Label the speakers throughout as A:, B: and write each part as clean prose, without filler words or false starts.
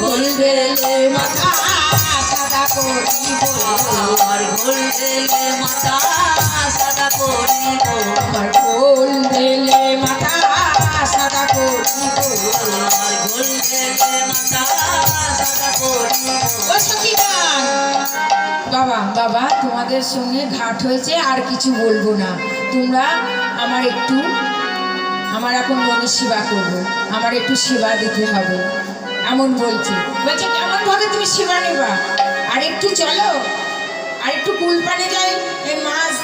A: গোলবেলে মাথা সাদা করিব গোলবেলে মাথা সাদা করিব গোলবেলে মাথা সাদা করিব গোলবেলে মাথা সাদা করিব। ও সখীগণ, বাবা বাবা তোমাদের সঙ্গে ঘাট হয়েছে, আর কিছু বলবো না। তোমরা আমার এখন মনে সেবা করবো, আমার একটু সেবা দিতে হবে এমন বলছে। বলছে কেমন ভাবে তুমি সেবা নেবা? আর একটু চলো, আর একটু কুল পানে যাই, এই মাছ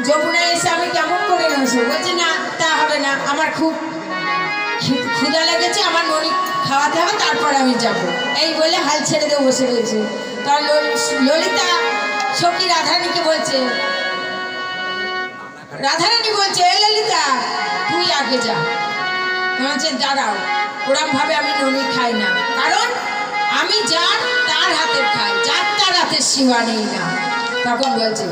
A: যমুনায় এসে আমি কেমন করে নেবো? বলছে না, তা হবে না, আমার খুব ক্ষুধা লেগেছে, আমার ননি খাওয়াতে হবে, তারপর আমি যাবো। এই বলে হাল ছেড়ে দিয়ে বসে রয়েছে। তার ললিতা সখী রাধারানীকে বলছে, রাধারানী বলছে এ ললিতা তুই আগে যা। বলছে দাঁড়াও, ওরম ভাবে আমি ননি খাই না, কারণ আমি যার তার হাতের খাই, যার তার হাতের সেবা নেই না। তখন বলছে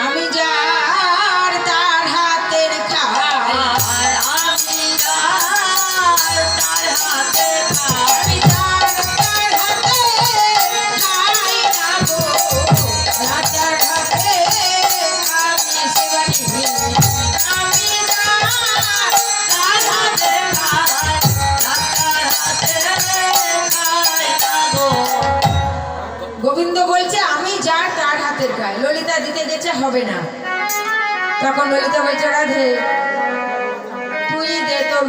A: আমি যার তার হাতের খাই, আমি যার তার হাতের খাই, আমি যার তার হাতে খাই না গো, যার তার হাতে আমি সেবা নিই, আমি যার তার হাতে খাই, গোবিন্দ বলছে আমি যার তার হাতের খাই। ললিতা দিতে গেছে, হবে না। তখন ললিতা বলছে রাধে তুই দে তোর